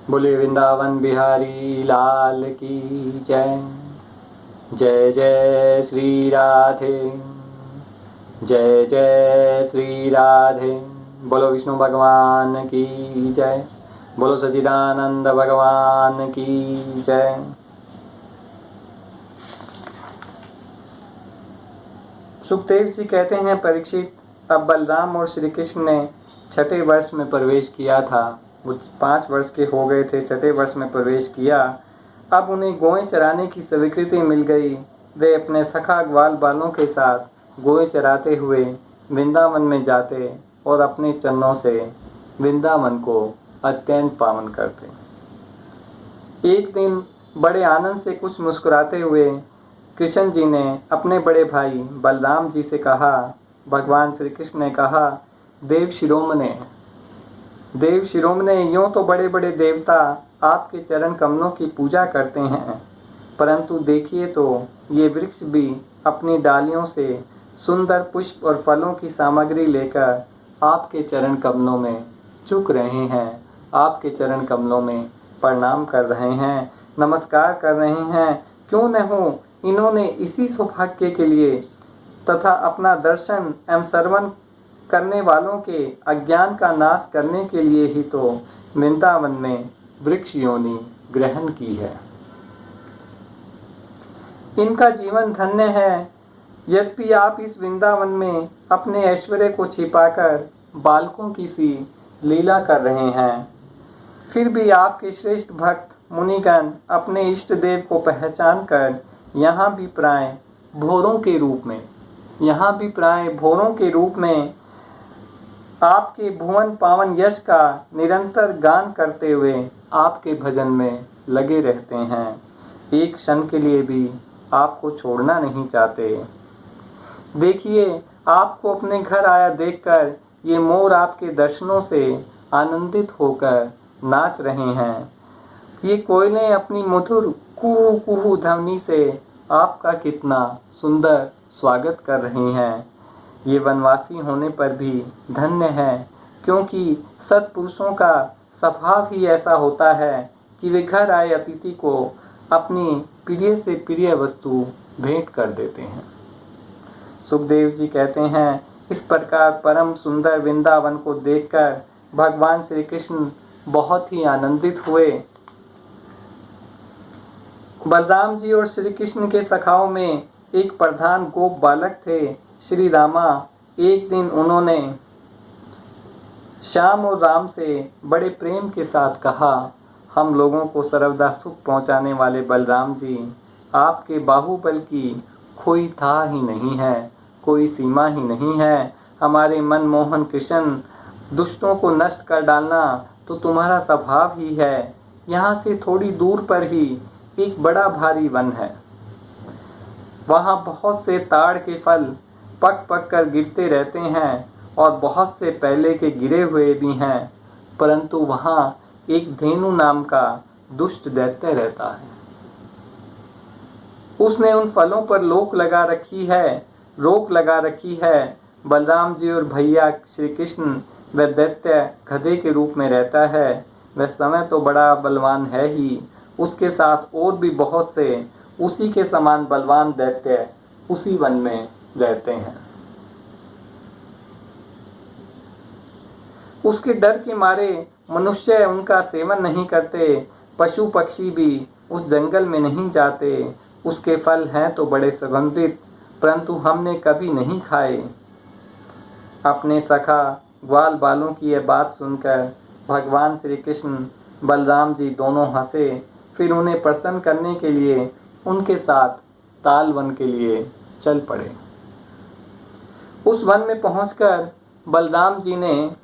बोले वृंदावन बिहारी लाल की जय। जय जय श्री राधे, जय जय श्री राधे। बोलो विष्णु भगवान की जय, बोलो सच्चिदानंद भगवान की जय। सुखदेव जी कहते हैं, परीक्षित, अब बलराम और श्री कृष्ण ने छठे वर्ष में प्रवेश किया था। वो 5 वर्ष के हो गए थे, छठे वर्ष में प्रवेश किया। अब उन्हें गौएं चराने की स्वीकृति मिल गई। वे अपने सखा ग्वाल बालों के साथ गौएं चराते हुए वृंदावन में जाते और अपने चरणों से वृंदावन को अत्यंत पावन करते। एक दिन बड़े आनंद से कुछ मुस्कुराते हुए कृष्ण जी ने अपने बड़े भाई बलराम जी से कहा, भगवान श्री कृष्ण ने कहा, देव शिरोमणे, यूँ तो बड़े बड़े देवता आपके चरण कमलों की पूजा करते हैं, परंतु देखिए तो ये वृक्ष भी अपनी डालियों से सुंदर पुष्प और फलों की सामग्री लेकर आपके चरण कमलों में झुक रहे हैं, आपके चरण कमलों में प्रणाम कर रहे हैं, नमस्कार कर रहे हैं। क्यों न हो, इन्होंने इसी सौभाग्य के लिए तथा अपना दर्शन एवं श्रवण करने वालों के अज्ञान का नाश करने के लिए ही तो वृंदावन में वृक्ष योनि ग्रहण की है। इनका जीवन धन्य है। यद्यपि आप इस वृंदावन में अपने ऐश्वर्य को छिपाकर बालकों की सी लीला कर रहे हैं, फिर भी आपके श्रेष्ठ भक्त मुनिगण अपने इष्ट देव को पहचान कर यहाँ भी प्राय भोरों के रूप में आपके भुवन पावन यश का निरंतर गान करते हुए आपके भजन में लगे रहते हैं। एक क्षण के लिए भी आपको छोड़ना नहीं चाहते। देखिए, आपको अपने घर आया देखकर ये मोर आपके दर्शनों से आनंदित होकर नाच रहे हैं। ये कोयलें अपनी मधुर कुहू कुहू ध्वनि से आपका कितना सुंदर स्वागत कर रही हैं। ये वनवासी होने पर भी धन्य है, क्योंकि सत्पुरुषों का स्वभाव ही ऐसा होता है कि वे घर आए अतिथि को अपनी प्रिय से प्रिय वस्तु भेंट कर देते हैं। सुखदेव जी कहते हैं, इस प्रकार परम सुंदर वृंदावन को देखकर भगवान श्री कृष्ण बहुत ही आनंदित हुए। बलराम जी और श्री कृष्ण के सखाओं में एक प्रधान गोप बालक थे, श्री रामा। एक दिन उन्होंने श्याम और राम से बड़े प्रेम के साथ कहा, हम लोगों को सर्वदा सुख पहुंचाने वाले बलराम जी, आपके बाहुबल की कोई था ही नहीं है, कोई सीमा ही नहीं है। हमारे मनमोहन कृष्ण, दुष्टों को नष्ट कर डालना तो तुम्हारा स्वभाव ही है। यहाँ से थोड़ी दूर पर ही एक बड़ा भारी वन है, वहाँ बहुत से ताड़ के फल पक पक कर गिरते रहते हैं और बहुत से पहले के गिरे हुए भी हैं, परंतु वहाँ एक धेनु नाम का दुष्ट दैत्य रहता है। उसने उन फलों पर रोक लगा रखी है। बलराम जी और भैया श्री कृष्ण, वह दैत्य गधे के रूप में रहता है। वह समय तो बड़ा बलवान है ही, उसके साथ और भी बहुत से उसी के समान बलवान दैत्य उसी वन में रहते हैं। उसके डर के मारे मनुष्य उनका सेवन नहीं करते, पशु पक्षी भी उस जंगल में नहीं जाते। उसके फल हैं तो बड़े सुगंधित, परंतु हमने कभी नहीं खाए। अपने सखा ग्वाल बालों की यह बात सुनकर भगवान श्री कृष्ण बलराम जी दोनों हंसे। फिर उन्हें प्रसन्न करने के लिए उनके साथ ताल वन के लिए चल पड़े। उस वन में पहुंचकर बलराम जी ने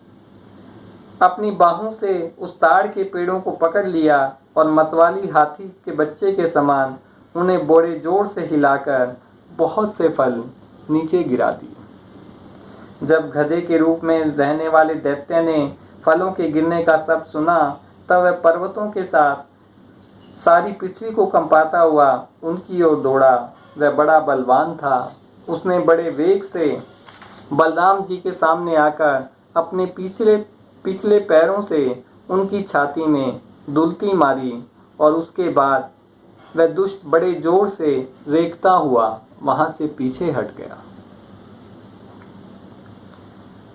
अपनी बाहों से उस ताड़ के पेड़ों को पकड़ लिया और मतवाली हाथी के बच्चे के समान उन्हें बड़े जोर से हिलाकर बहुत से फल नीचे गिरा दिए। जब गधे के रूप में रहने वाले दैत्य ने फलों के गिरने का शब्द सुना, तब वह पर्वतों के साथ सारी पृथ्वी को कंपाता हुआ उनकी ओर दौड़ा। वह बड़ा बलवान था। उसने बड़े वेग से बलराम जी के सामने आकर अपने पिछले पैरों से उनकी छाती में दुलकी मारी और उसके बाद वह दुष्ट बड़े जोर से रेंकता हुआ वहां से पीछे हट गया।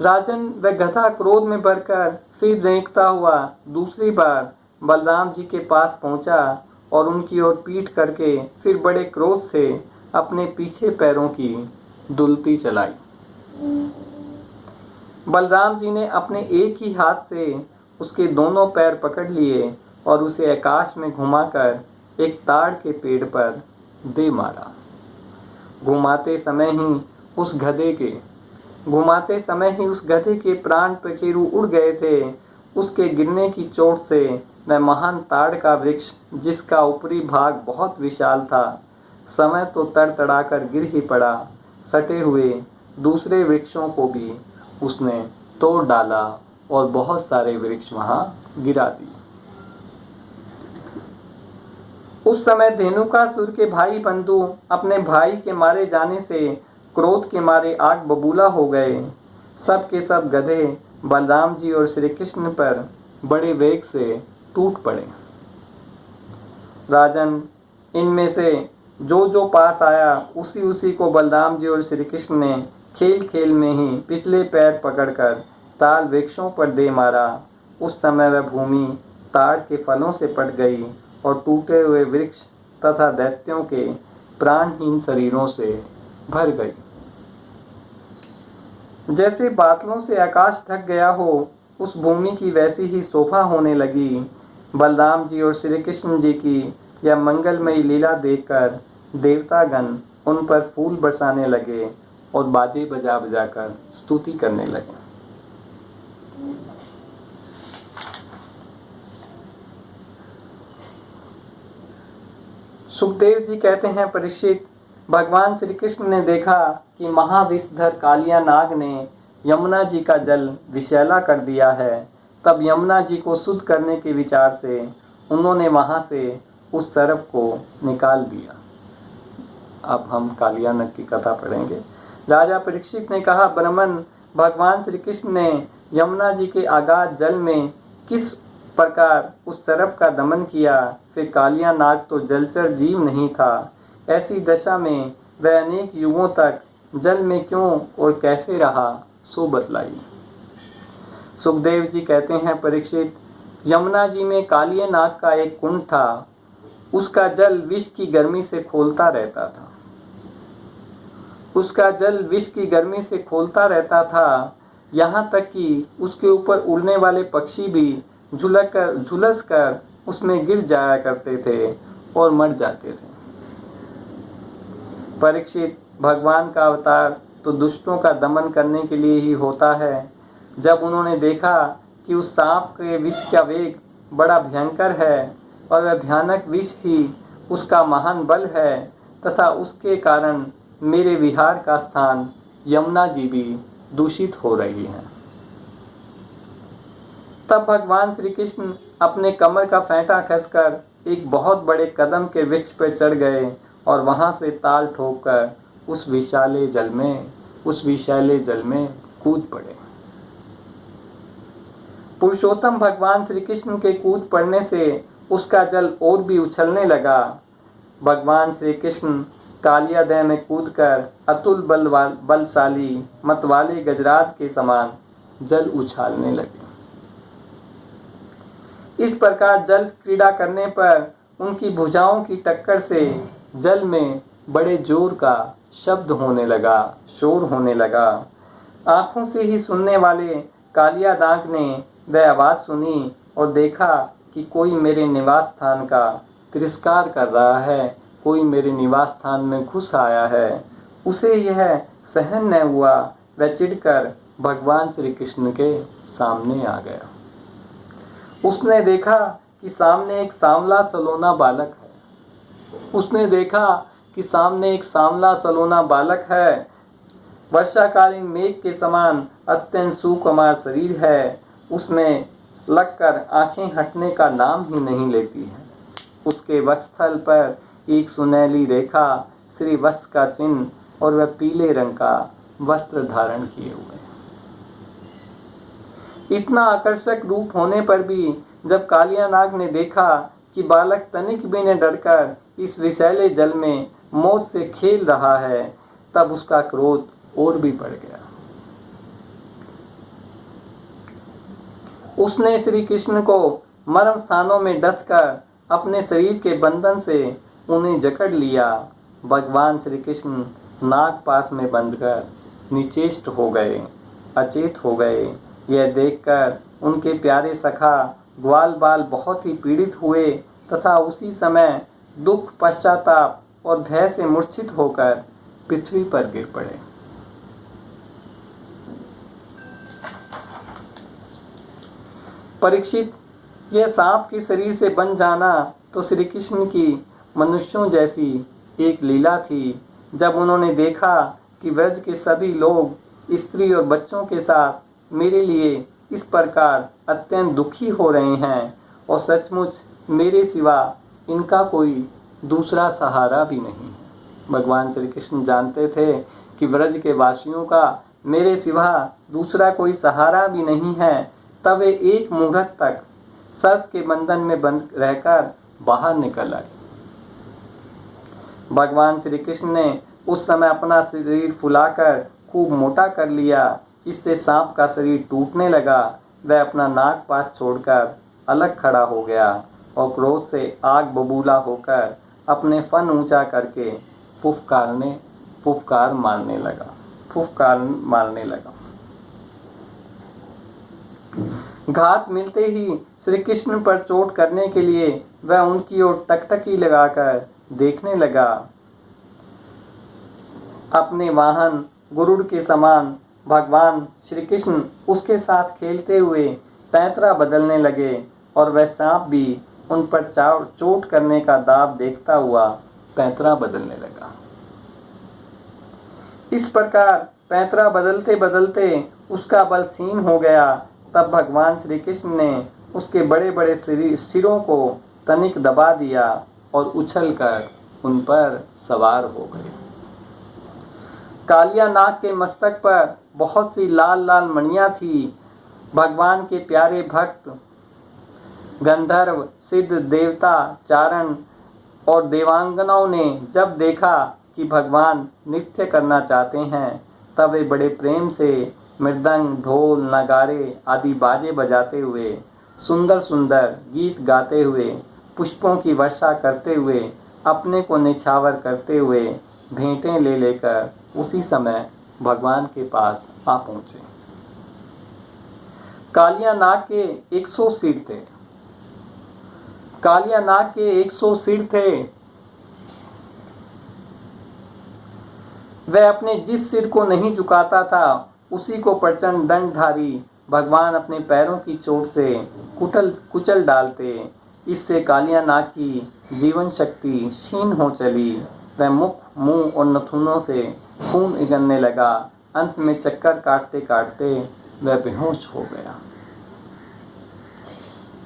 राजन, वह गधा क्रोध में भरकर फिर रेंकता हुआ दूसरी बार बलराम जी के पास पहुंचा और उनकी ओर पीठ करके फिर बड़े क्रोध से अपने पीछे पैरों की दुलती चलाई। बलराम जी ने अपने एक ही हाथ से उसके दोनों पैर पकड़ लिए और उसे आकाश में घुमाकर एक ताड़ के पेड़ पर दे मारा। घुमाते समय ही उस गधे के प्राण पखेरु उड़ गए थे। उसके गिरने की चोट से वह महान ताड़ का वृक्ष, जिसका ऊपरी भाग बहुत विशाल था, समय तो तड़तड़ाकर गिर ही पड़ा। सटे हुए दूसरे वृक्षों को भी उसने तोड़ डाला और बहुत सारे वृक्ष वहां गिरा दिए। उस समय धेनुकासुर के भाई बंधु अपने भाई के मारे जाने से क्रोध के मारे आग बबूला हो गए। सब के सब गधे बलराम जी और श्री कृष्ण पर बड़े वेग से टूट पड़े। राजन, इनमें से जो जो पास आया उसी उसी को बलराम जी और श्री कृष्ण ने खेल खेल में ही पिछले पैर पकड़कर ताल वृक्षों पर दे मारा। उस समय वह भूमि ताड़ के फलों से पट गई और टूटे हुए वृक्ष तथा दैत्यों के प्राणहीन शरीरों से भर गई। जैसे बादलों से आकाश ढक गया हो, उस भूमि की वैसी ही शोभा होने लगी। बलराम जी और श्री कृष्ण जी की यह मंगलमयी लीला देखकर देवतागण उन पर फूल बरसाने लगे और बाजे बजा बजाकर स्तुति करने लगे। सुखदेव जी कहते हैं, परीक्षित, भगवान श्री कृष्ण ने देखा कि महाविषधर कालिया नाग ने यमुना जी का जल विषैला कर दिया है। तब यमुना जी को शुद्ध करने के विचार से उन्होंने वहां से उस सर्प को निकाल दिया। अब हम कालिया नाग की कथा पढ़ेंगे। राजा परीक्षित ने कहा, ब्राह्मण, भगवान श्री कृष्ण ने यमुना जी के अगाध जल में किस प्रकार उस सर्प का दमन किया। फिर कालिया नाग तो जलचर जीव नहीं था। ऐसी दशा में वह अनेक युगों तक जल में क्यों और कैसे रहा, सो बतलाई। सुखदेव जी कहते हैं, परीक्षित, यमुना जी में कालिया नाग का एक कुंड था। उसका जल विष की गर्मी से खौलता रहता था। यहाँ तक कि उसके ऊपर उड़ने वाले पक्षी भी झुलस कर उसमें गिर जाया करते थे और मर जाते थे। परीक्षित, भगवान का अवतार तो दुष्टों का दमन करने के लिए ही होता है। जब उन्होंने देखा कि उस सांप के विष का वेग बड़ा भयंकर है और वह भयानक विष ही उसका महान बल है तथा उसके कारण मेरे विहार का स्थान यमुना जी भी दूषित हो रही है, तब भगवान श्री कृष्ण अपने कमर का फेंटा कसकर एक बहुत बड़े कदम के वृक्ष पर चढ़ गए और वहां से ताल ठोककर उस विशाले जल में कूद पड़े। पुरुषोत्तम भगवान श्री कृष्ण के कूद पड़ने से उसका जल और भी उछलने लगा। भगवान श्री कृष्ण कालियादह में कूदकर अतुल बलशाली मतवाले गजराज के समान जल उछालने लगे। इस प्रकार जल क्रीड़ा करने पर उनकी भुजाओं की टक्कर से जल में बड़े जोर का शोर होने लगा। आंखों से ही सुनने वाले कालियादाग ने वह आवाज सुनी और देखा कि कोई मेरे निवास स्थान का तिरस्कार कर रहा है, कोई मेरे निवास स्थान में घुस आया है। उसे यह सहन न हुआ, वह चिढ़कर भगवान श्री कृष्ण के सामने आ गया। उसने देखा कि सामने एक सांवला सलोना बालक है। वर्षाकालीन मेघ के समान अत्यंत सुकुमार शरीर है। उसमें लगकर आंखें हटने का नाम ही नहीं लेती है। उसके वक्षस्थल पर एक सुनहली रेखा, श्री वत्स का चिन्ह और वह पीले रंग का वस्त्र धारण किए हुए। इतना आकर्षक रूप होने पर भी जब कालिया नाग ने देखा कि बालक तनिक भी न डरकर इस विषैले जल में मौज से खेल रहा है, तब उसका क्रोध और भी बढ़ गया। उसने श्री कृष्ण को मर्म स्थानों में डसकर अपने शरीर के बंधन से उन्हें जकड़ लिया। भगवान श्री कृष्ण नागपाश में बंधकर निचेष्ट हो गए, अचेत हो गए। यह देखकर उनके प्यारे सखा ग्वाल बाल बहुत ही पीड़ित हुए तथा उसी समय दुख, पश्चाताप और भय से मूर्छित होकर पृथ्वी पर गिर पड़े। परीक्षित, यह सांप के शरीर से बन जाना तो श्री कृष्ण की मनुष्यों जैसी एक लीला थी। जब उन्होंने देखा कि व्रज के सभी लोग स्त्री और बच्चों के साथ मेरे लिए इस प्रकार अत्यंत दुखी हो रहे हैं और सचमुच मेरे सिवा इनका कोई दूसरा सहारा भी नहीं है। भगवान श्री कृष्ण जानते थे कि व्रज के वासियों का मेरे सिवा दूसरा कोई सहारा भी नहीं है। तब वे एक मुहूर्त तक सर्प के बंधन में बंद रहकर बाहर निकल आए। भगवान श्री कृष्ण ने उस समय अपना शरीर फुलाकर खूब मोटा कर लिया। इससे सांप का शरीर टूटने लगा। वह अपना नागपाश छोड़कर अलग खड़ा हो गया और क्रोध से आग बबूला होकर अपने फन ऊंचा करके फुफकार मारने लगा। घात मिलते ही श्री कृष्ण पर चोट करने के लिए वह उनकी ओर टकटकी लगाकर देखने लगा। अपने वाहन गुरुड़ के समान भगवान श्री कृष्ण उसके साथ खेलते हुए पैंतरा बदलने लगे और वह सांप भी उन पर चोट करने का दाव देखता हुआ पैंतरा बदलने लगा। इस प्रकार पैंतरा बदलते बदलते उसका बल क्षीण हो गया। तब भगवान श्री कृष्ण ने उसके बड़े बड़े सिरों को तनिक दबा दिया और उछलकर उन पर सवार हो गए। कालिया नाग के मस्तक पर बहुत सी लाल लाल मणियां थी। भगवान के प्यारे भक्त गंधर्व, सिद्ध, देवता, चारण और देवांगनाओं ने जब देखा कि भगवान नृत्य करना चाहते हैं, तब वे बड़े प्रेम से मृदंग, ढोल, नगारे आदि बाजे बजाते हुए, सुंदर सुंदर गीत गाते हुए, पुष्पों की वर्षा करते हुए, अपने को निछावर करते हुए भेंटें ले लेकर उसी समय भगवान के पास आ पहुंचे। कालिया नाग के 100 सिर थे। कालिया नाग के 100 सिर थे। वह अपने जिस सिर को नहीं झुकाता था उसी को प्रचंड दंडधारी भगवान अपने पैरों की चोट से कुचल डालते। इससे कालिया नाग की जीवन शक्ति क्षीण हो चली। वह मुख, मुंह और नथुनों से खून इगलने लगा। अंत में चक्कर काटते काटते वह बेहोश हो गया।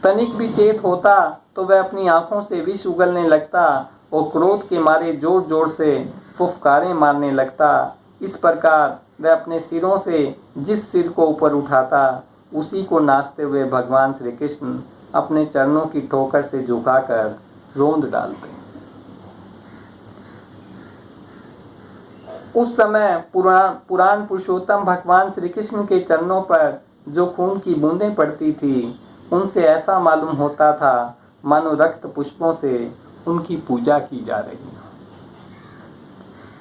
तनिक भी चेत होता तो वह अपनी आंखों से विष उगलने लगता और क्रोध के मारे जोर जोर से फुफकारें मारने लगता। इस प्रकार वह अपने सिरों से जिस सिर को ऊपर उठाता उसी को नाचते हुए भगवान श्री कृष्ण अपने चरणों की ठोकर से झुकाकर रोंद डालते। उस समय पुराण पुरुषोत्तम भगवान श्री कृष्ण के चरणों पर जो खून की बूंदें पड़ती थी, उनसे ऐसा मालूम होता था मानो रक्त पुष्पों से उनकी पूजा की जा रही है।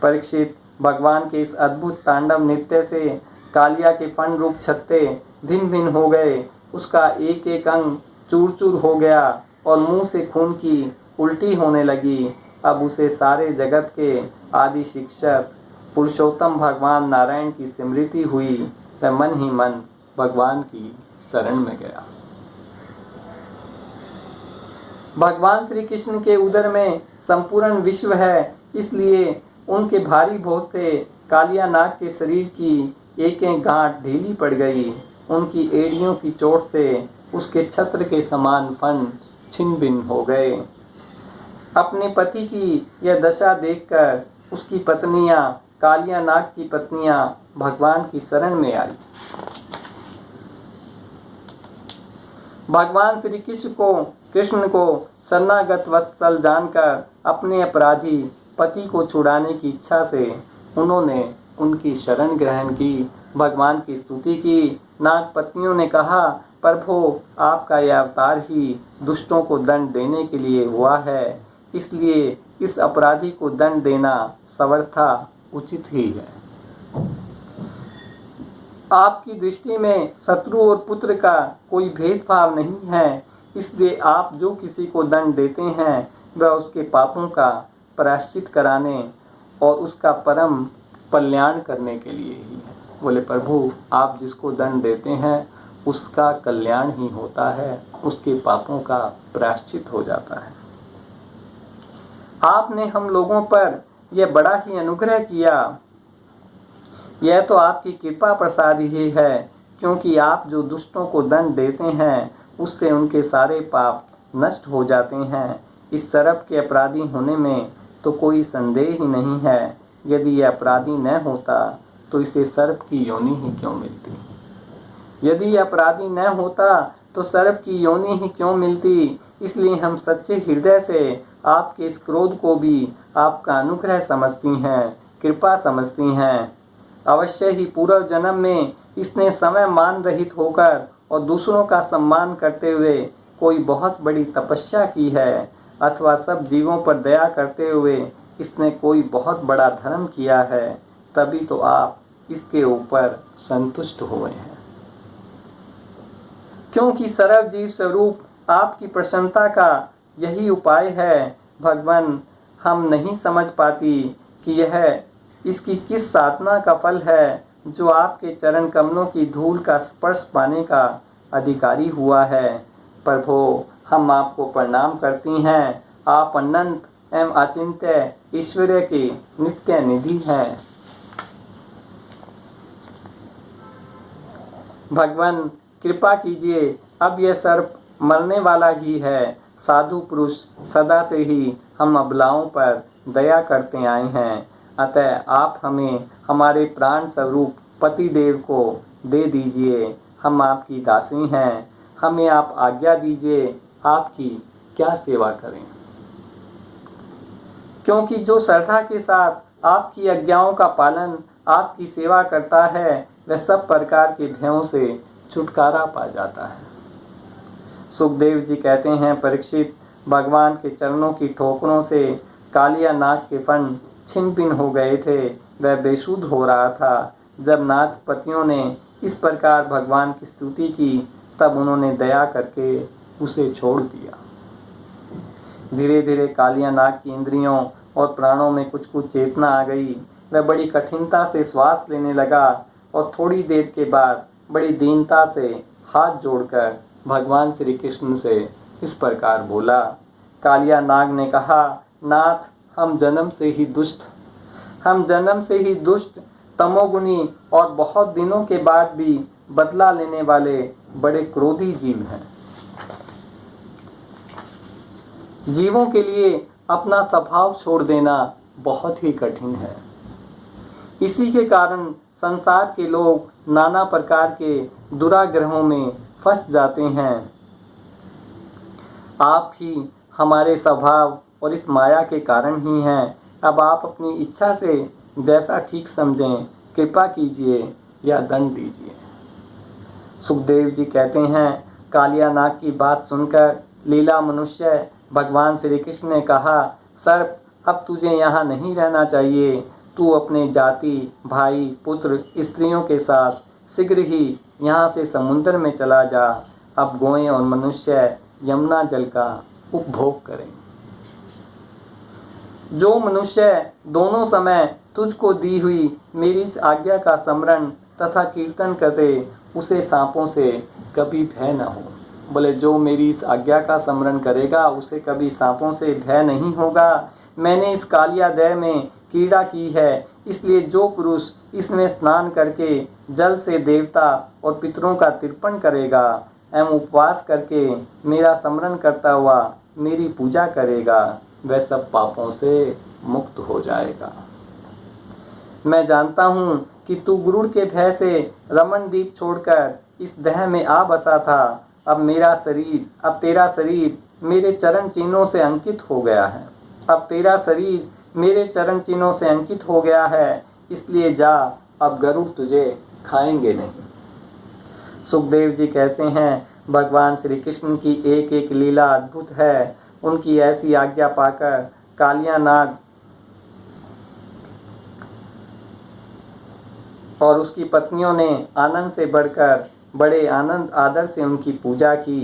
परीक्षित, भगवान के इस अद्भुत तांडव नृत्य से कालिया के फन रूप छत्ते भिन्न भिन्न हो गए। उसका एक एक अंग चूर चूर हो गया और मुंह से खून की उल्टी होने लगी। अब उसे सारे जगत के आदि शिक्षक पुरुषोत्तम भगवान नारायण की स्मृति हुई। वह मन ही मन भगवान की शरण में गया। भगवान श्री कृष्ण के उदर में संपूर्ण विश्व है, इसलिए उनके भारी भोज से कालिया नाग के शरीर की एक एक गांठ ढीली पड़ गई। उनकी एड़ियों की चोट से उसके छत्र के समान फन छिन्न भिन्न हो गए। अपने पति की यह दशा देखकर उसकी पत्नियां, कालिया नाग की पत्नियां भगवान की शरण में आई। भगवान श्री कृष्ण को शरणागत वत्सल जानकर अपने अपराधी पति को छुड़ाने की इच्छा से उन्होंने उनकी शरण ग्रहण की, भगवान की स्तुति की। नाग पत्नियों ने कहा, प्रभु आपका यह अवतार ही दुष्टों को दंड देने के लिए हुआ है, इसलिए इस अपराधी को दंड देना सर्वथा उचित ही है। आपकी दृष्टि में शत्रु और पुत्र का कोई भेदभाव नहीं है, इसलिए आप जो किसी को दंड देते हैं वह उसके पापों का प्रायश्चित कराने और उसका परम कल्याण करने के लिए ही है। बोले, प्रभु आप जिसको दंड देते हैं उसका कल्याण ही होता है, उसके पापों का प्रायश्चित हो जाता है। आपने हम लोगों पर यह बड़ा ही अनुग्रह किया, यह तो आपकी कृपा प्रसाद ही है, क्योंकि आप जो दुष्टों को दंड देते हैं उससे उनके सारे पाप नष्ट हो जाते हैं। इस सर्प के अपराधी होने में तो कोई संदेह ही नहीं है। यदि यह अपराधी न होता तो इसे सर्प की योनि ही क्यों मिलती? यदि यह अपराधी न होता तो सर्प की योनि ही क्यों मिलती? इसलिए हम सच्चे हृदय से आपके इस क्रोध को भी आपका अनुग्रह समझती हैं, कृपा समझती हैं। अवश्य ही पूर्व जन्म में इसने समय मान रहित होकर और दूसरों का सम्मान करते हुए कोई बहुत बड़ी तपस्या की है, अथवा सब जीवों पर दया करते हुए इसने कोई बहुत बड़ा धर्म किया है, तभी तो आप इसके ऊपर संतुष्ट हुए हैं। क्योंकि सर्व जीव स्वरूप आपकी प्रसन्नता का यही उपाय है। भगवान, हम नहीं समझ पाती कि यह इसकी किस साधना का फल है जो आपके चरण कमलों की धूल का स्पर्श पाने का अधिकारी हुआ है। प्रभु हम आपको प्रणाम करती हैं, आप अनंत एवं अचिंत्य ईश्वर्य की नित्य निधि हैं। भगवान कृपा कीजिए, अब यह सर्प मरने वाला ही है। साधु पुरुष सदा से ही हम अबलाओं पर दया करते आए हैं, अतः आप हमें हमारे प्राण स्वरूप पति देव को दे दीजिए। हम आपकी दासी हैं, हमें आप आज्ञा दीजिए, आपकी क्या सेवा करें। क्योंकि जो श्रद्धा के साथ आपकी आज्ञाओं का पालन, आपकी सेवा करता है, वह सब प्रकार के भयों से छुटकारा पा जाता है। सुखदेव जी कहते हैं, परीक्षित, भगवान के चरणों की ठोकरों से कालिया नाग के फन छिन्न भिन्न हो गए थे। वह बेसुध हो रहा था। जब नाथ पतियों ने इस प्रकार भगवान की स्तुति की, तब उन्होंने दया करके उसे छोड़ दिया। धीरे धीरे कालिया नाग की इंद्रियों और प्राणों में कुछ कुछ चेतना आ गई। वह बड़ी कठिनता से श्वास लेने लगा और थोड़ी देर के बाद बड़ी दीनता से हाथ जोड़कर भगवान श्री कृष्ण से इस प्रकार बोला। कालिया नाग ने कहा, नाथ, हम जन्म से ही दुष्ट, तमोगुनी और बहुत दिनों के बाद भी बदला लेने वाले बड़े क्रोधी जीव हैं। जीवों के लिए अपना स्वभाव छोड़ देना बहुत ही कठिन है। इसी के कारण संसार के लोग नाना प्रकार के दुराग्रहों में फंस जाते हैं। आप ही हमारे स्वभाव और इस माया के कारण ही हैं। अब आप अपनी इच्छा से जैसा ठीक समझें कृपा कीजिए या दंड दीजिए। सुखदेव जी कहते हैं, कालिया नाग की बात सुनकर लीला मनुष्य भगवान श्री कृष्ण ने कहा, सर्प, अब तुझे यहाँ नहीं रहना चाहिए। तू अपने जाति, भाई, पुत्र, स्त्रियों के साथ शीघ्र ही यहाँ से समुद्र में चला जा। अब गोएं और मनुष्य यमुना जल का उपभोग करें। जो मनुष्य दोनों समय तुझको दी हुई मेरी इस आज्ञा का स्मरण तथा कीर्तन करे, उसे सांपों से कभी भय न हो। बोले, जो मेरी इस आज्ञा का स्मरण करेगा उसे कभी सांपों से भय नहीं होगा। मैंने इस कालिया दह में क्रीड़ा की है, इसलिए जो पुरुष इसमें स्नान करके जल से देवता और पितरों का तर्पण करेगा एवं उपवास करके मेरा स्मरण करता हुआ मेरी पूजा करेगा, वह सब पापों से मुक्त हो जाएगा। मैं जानता हूँ कि तू गुरुड़ के भय से रमन द्वीप छोड़कर इस दह में आ बसा था। अब तेरा शरीर मेरे चरण चिन्हों से अंकित हो गया है। अब तेरा शरीर मेरे चरण चिन्हों से अंकित हो गया है, इसलिए जा, अब गरुड़ तुझे खाएंगे नहीं। सुखदेव जी कहते हैं, भगवान श्री कृष्ण की एक एक लीला अद्भुत है। उनकी ऐसी आज्ञा पाकर कालिया नाग और उसकी पत्नियों ने आनंद से बढ़कर बड़े आनंद आदर से उनकी पूजा की।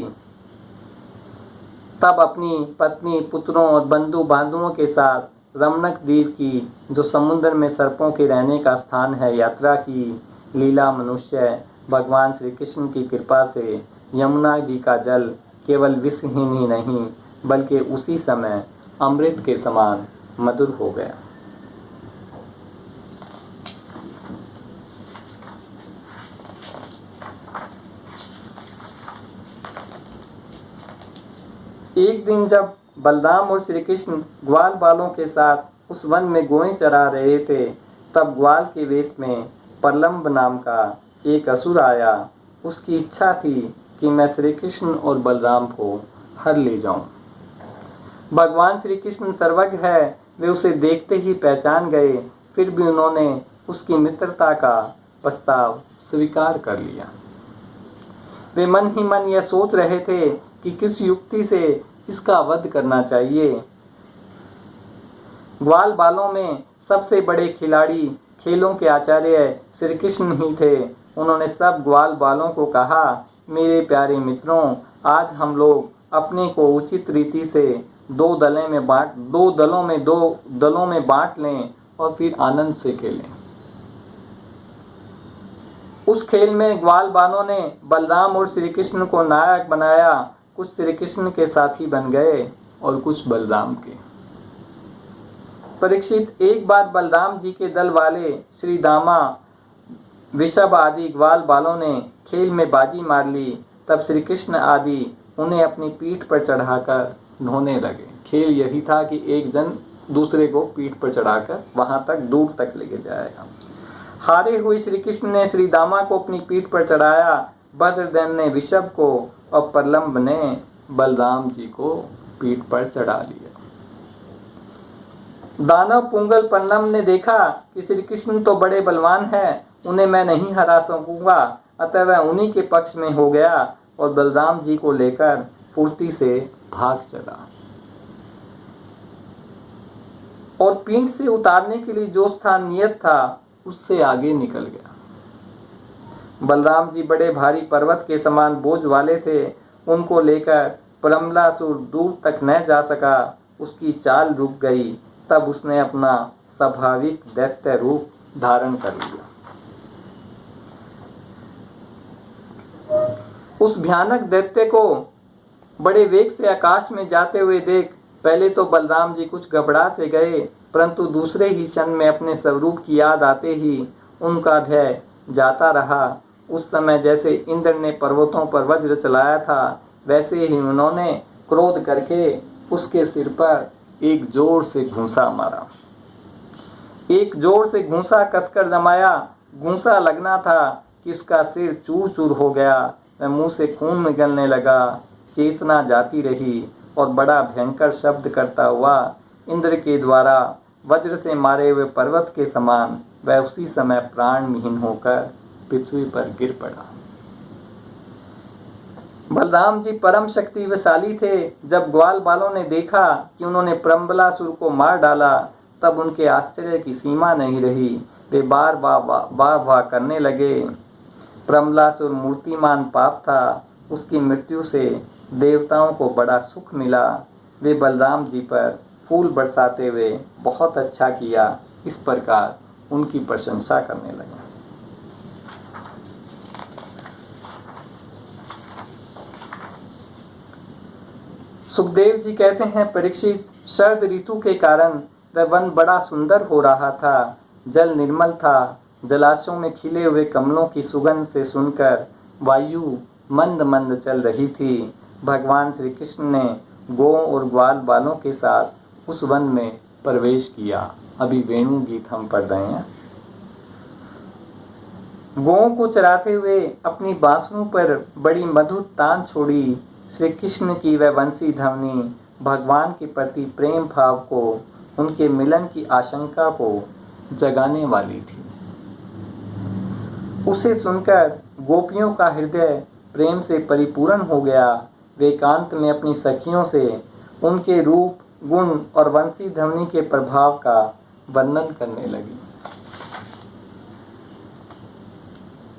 तब अपनी पत्नी, पुत्रों और बंधु बांधवों के साथ रमणक द्वीप की, जो समुद्र में सर्पों के रहने का स्थान है, यात्रा की। लीला मनुष्य भगवान श्री कृष्ण की कृपा से यमुना जी का जल केवल विषहीन ही नहीं, बल्कि उसी समय अमृत के समान मधुर हो गया। एक दिन जब बलराम और श्री कृष्ण ग्वाल बालों के साथ उस वन में गोएं चरा रहे थे, तब ग्वाल के वेश में प्रलंब नाम का एक असुर आया। उसकी इच्छा थी कि मैं श्री कृष्ण और बलराम को हर ले जाऊं। भगवान श्री कृष्ण सर्वज्ञ है, वे उसे देखते ही पहचान गए, फिर भी उन्होंने उसकी मित्रता का प्रस्ताव स्वीकार कर लिया। वे मन ही मन यह सोच रहे थे कि किस युक्ति से इसका वध करना चाहिए। ग्वाल बालों में सबसे बड़े खिलाड़ी, खेलों के आचार्य श्री कृष्ण ही थे। उन्होंने सब ग्वाल बालों को कहा, मेरे प्यारे मित्रों, आज हम लोग अपने को उचित रीति से दो दलों में बांट लें और फिर आनंद से खेलें। उस खेल में ग्वाल बालों ने बलराम और श्री कृष्ण को नायक बनाया। कुछ श्री कृष्ण के साथी बन गए और कुछ बलराम के। परीक्षित, एक बार बलराम जी के दल वाले श्री दामा, वृषभ आदि ग्वाल बालों ने खेल में बाजी मार ली। तब श्री कृष्ण आदि उन्हें अपनी पीठ पर चढ़ाकर ढोने लगे। खेल यही था कि एक जन दूसरे को पीठ पर चढ़ाकर वहां तक, दूर तक लेके जाएगा। हारे हुए श्री कृष्ण ने श्री दामा को अपनी पीठ पर चढ़ाया, भद्रदैन ने वृषभ को और प्रलंब ने बलराम जी को पीठ पर चढ़ा लिया। दानव पुंगल प्रलंब ने देखा कि श्री कृष्ण तो बड़े बलवान हैं, उन्हें मैं नहीं हरा सकूंगा, अतः वह उन्हीं के पक्ष में हो गया और बलराम जी को लेकर फुर्ती से भाग चला और पीठ से उतारने के लिए जो स्थान नियत था उससे आगे निकल गया। बलराम जी बड़े भारी पर्वत के समान बोझ वाले थे। उनको लेकर प्रमलासुर दूर तक न जा सका। उसकी चाल रुक गई। तब उसने अपना स्वाभाविक दैत्य रूप धारण कर लिया। उस भयानक दैत्य को बड़े वेग से आकाश में जाते हुए देख पहले तो बलराम जी कुछ घबरा से गए, परंतु दूसरे ही क्षण में अपने स्वरूप की याद आते ही उनका भय जाता रहा। उस समय जैसे इंद्र ने पर्वतों पर वज्र चलाया था, वैसे ही उन्होंने क्रोध करके उसके सिर पर एक जोर से घूंसा मारा। एक जोर से घूंसा कसकर जमाया। घूंसा लगना था कि उसका सिर चूर चूर हो गया। वह मुंह से खून निकलने लगा। चेतना जाती रही और बड़ा भयंकर शब्द करता हुआ इंद्र के द्वारा वज्र से मारे हुए पर्वत के समान वह उसी समय प्राणविहीन होकर पृथ्वी पर गिर पड़ा। बलराम जी परम शक्तिशाली थे। जब ग्वाल बालों ने देखा कि उन्होंने प्रम्बलासुर को मार डाला, तब उनके आश्चर्य की सीमा नहीं रही। वे बार बार करने लगे। प्रम्बलासुर मूर्तिमान पाप था। उसकी मृत्यु से देवताओं को बड़ा सुख मिला। वे बलराम जी पर फूल बरसाते हुए बहुत अच्छा किया, इस प्रकार उनकी प्रशंसा करने लगे। सुखदेव जी कहते हैं, परीक्षित, शरद ऋतु के कारण वह वन बड़ा सुंदर हो रहा था। जल निर्मल था। जलाशयों में खिले हुए कमलों की सुगंध से सुनकर वायु मंद मंद चल रही थी। भगवान श्री कृष्ण ने गौ और ग्वाल बालों के साथ उस वन में प्रवेश किया। अभी वेणु गीत हम पढ़ रहे हैं। गौओं को चराते हुए अपनी बांसुरों पर बड़ी मधुर तान छोड़ी श्री कृष्ण की वह वंशी ध्वनि भगवान के प्रति प्रेम भाव को, उनके मिलन की आशंका को जगाने वाली थी। उसे सुनकर गोपियों का हृदय प्रेम से परिपूर्ण हो गया। वे एकांत में अपनी सखियों से उनके रूप, गुण और वंशी ध्वनि के प्रभाव का वर्णन करने लगी।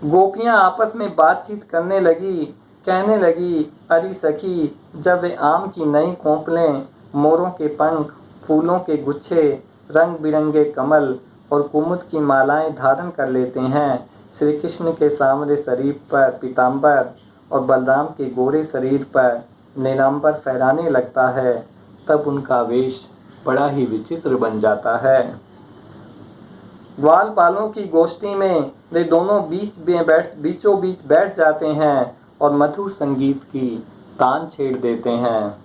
गोपियां आपस में बातचीत करने लगी, कहने लगी, अरे सखी, जब वे आम की नई कोंपलें, मोरों के पंख, फूलों के गुच्छे, रंग बिरंगे कमल और कुमुद की मालाएं धारण कर लेते हैं, श्री कृष्ण के सांवरे शरीर पर पीताम्बर और बलराम के गोरे शरीर पर नीलांबर फहराने लगता है, तब उनका वेश बड़ा ही विचित्र बन जाता है। ग्वाल बालों की गोष्ठी में वे दोनों बीचों बीच बैठ जाते हैं और मधुर संगीत की तान छेड़ देते हैं।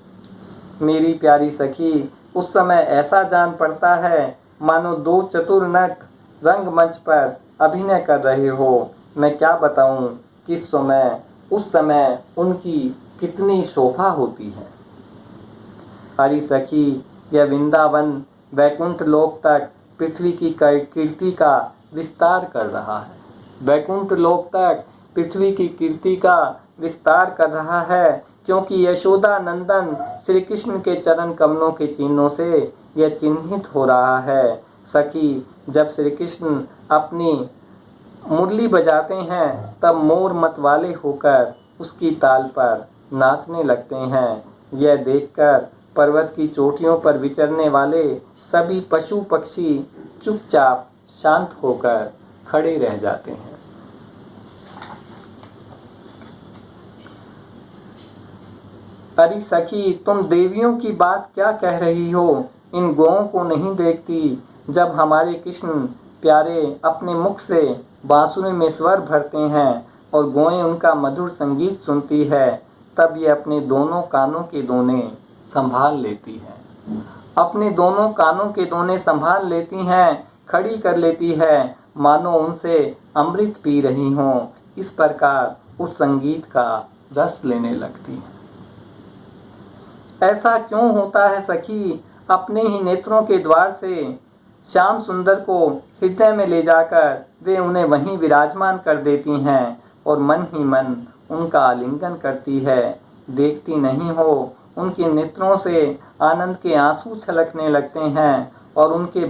मेरी प्यारी सखी, उस समय ऐसा जान पड़ता है मानो दो चतुर नट रंगमंच पर अभिनय कर रहे हो। मैं क्या बताऊं किस उस समय उनकी कितनी शोभा होती है। अरे सखी, यह वृंदावन वैकुंठ लोक तक पृथ्वी की कीर्ति का विस्तार कर रहा है। वैकुंठ लोक तक पृथ्वी की कीर्ति का विस्तार कर रहा है, क्योंकि यशोदा नंदन श्री कृष्ण के चरण कमलों के चिन्हों से यह चिन्हित हो रहा है। सखी, जब श्री कृष्ण अपनी मुरली बजाते हैं तब मोर मत वाले होकर उसकी ताल पर नाचने लगते हैं। यह देखकर पर्वत की चोटियों पर विचरने वाले सभी पशु पक्षी चुपचाप शांत होकर खड़े रह जाते हैं। अरे सखी, तुम देवियों की बात क्या कह रही हो? इन गौओं को नहीं देखती? जब हमारे कृष्ण प्यारे अपने मुख से बांसुरी में स्वर भरते हैं और गौएं उनका मधुर संगीत सुनती है, तब ये अपने दोनों कानों के दोने संभाल लेती है। अपने दोनों कानों के दोने संभाल लेती हैं, खड़ी कर लेती है, मानो उनसे अमृत पी रही हों। इस प्रकार उस संगीत का रस लेने लगती हैं। ऐसा क्यों होता है सखी? अपने ही नेत्रों के द्वार से श्याम सुंदर को हृदय में ले जाकर वे उन्हें वहीं विराजमान कर देती हैं और मन ही मन उनका आलिंगन करती है। देखती नहीं हो, उनके नेत्रों से आनंद के आंसू छलकने लगते हैं और उनके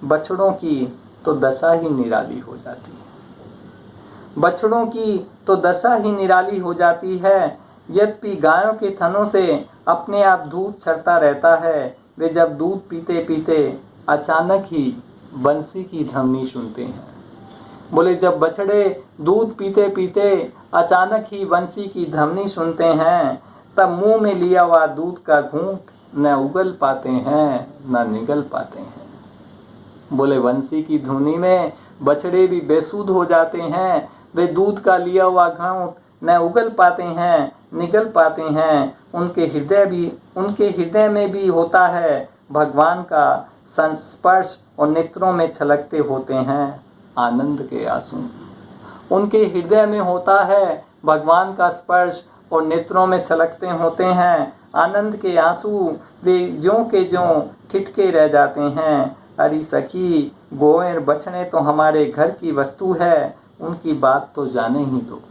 बछड़ों की तो दशा ही निराली हो जाती है। बछड़ों की तो दशा ही निराली हो जाती है। यद्यपि गायों के थनों से अपने आप दूध छरता रहता है, वे जब दूध पीते पीते अचानक ही बंसी की ध्वनि सुनते हैं। बोले, जब बछड़े दूध पीते पीते अचानक ही बंसी की ध्वनि सुनते हैं, तब मुंह में लिया हुआ दूध का घूंट न उगल पाते हैं न निगल पाते हैं। बोले, बंसी की धुनी में बछड़े भी बेसुध हो जाते हैं। वे दूध का लिया हुआ घूंट न उगल पाते हैं, निगल पाते हैं। उनके हृदय में भी होता है भगवान का संस्पर्श और नेत्रों में छलकते होते हैं आनंद के आंसू। उनके हृदय में होता है भगवान का स्पर्श और नेत्रों में छलकते होते हैं आनंद के आंसू। वे ज्यों के ज्यों ठिठके रह जाते हैं। अरे सखी, गोएं बछड़े तो हमारे घर की वस्तु है, उनकी बात तो जाने ही दो।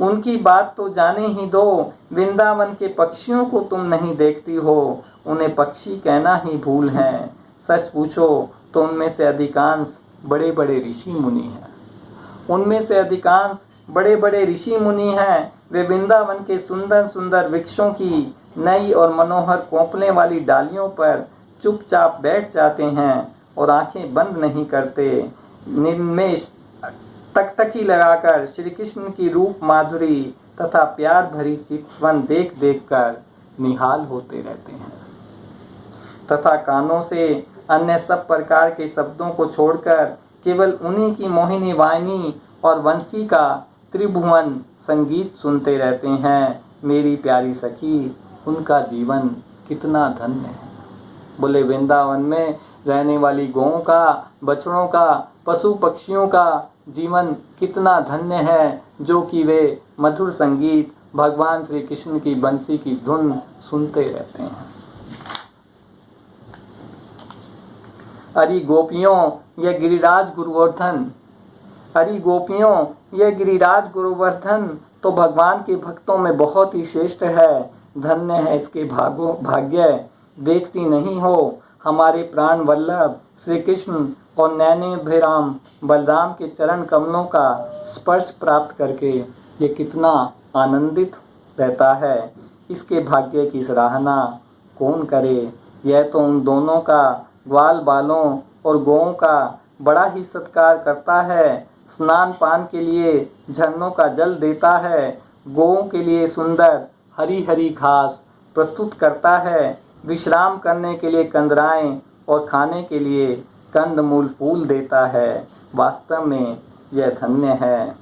उनकी बात तो जाने ही दो। वृंदावन के पक्षियों को तुम नहीं देखती हो, उन्हें पक्षी कहना ही भूल है। सच पूछो तो उनमें से अधिकांश बड़े बड़े ऋषि मुनि हैं। उनमें से अधिकांश बड़े बड़े ऋषि मुनि हैं। वे वृंदावन के सुंदर सुंदर वृक्षों की नई और मनोहर कोंपलें वाली डालियों पर चुपचाप बैठ जाते हैं और आंखें बंद नहीं करते। निर्मेश टकटकी लगाकर श्री कृष्ण की रूप माधुरी तथा प्यार भरी चितवन देख देख कर निहाल होते रहते हैं तथा कानों से अन्य सब प्रकार के शब्दों को छोड़कर केवल उन्हीं की मोहिनी वाणी और वंशी का त्रिभुवन संगीत सुनते रहते हैं। मेरी प्यारी सखी, उनका जीवन कितना धन्य है। बोले, वृंदावन में रहने वाली गौओं का, बछड़ों का, पशु पक्षियों का जीवन कितना धन्य है जो कि वे मधुर संगीत भगवान श्री कृष्ण की बंसी की धुन सुनते रहते हैं। अरे गोपियों ये गिरिराज गोवर्धन, अरे गोपियों ये गिरिराज गोवर्धन तो भगवान के भक्तों में बहुत ही श्रेष्ठ है। धन्य है इसके भाग्य। देखती नहीं हो हमारे प्राण वल्लभ श्री कृष्ण और नैने भेराम बलराम के चरण कमलों का स्पर्श प्राप्त करके ये कितना आनंदित रहता है। इसके भाग्य की सराहना कौन करे। यह तो उन दोनों का ग्वाल बालों और गौओं का बड़ा ही सत्कार करता है। स्नान पान के लिए झरनों का जल देता है। गौओं के लिए सुंदर हरी हरी घास प्रस्तुत करता है। विश्राम करने के लिए कंदराएं और खाने के लिए कंदमूल फूल देता है। वास्तव में यह धन्य है।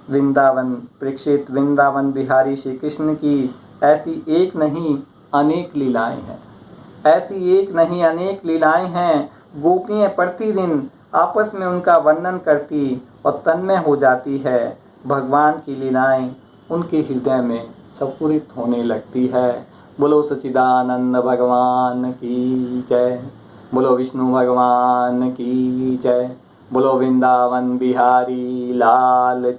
वृंदावन प्रेक्षित वृंदावन बिहारी श्री कृष्ण की ऐसी एक नहीं अनेक लीलाएं हैं। ऐसी एक नहीं अनेक लीलाएं हैं। गोपियां प्रतिदिन आपस में उनका वर्णन करती और तन्मय हो जाती है। भगवान की लीलाएं उनके हृदय में स्फुरित होने लगती है। बोलो सच्चिदानंद भगवान की जय। बोलो विष्णु भगवान की जय। बोलो वृंदावन बिहारी लाल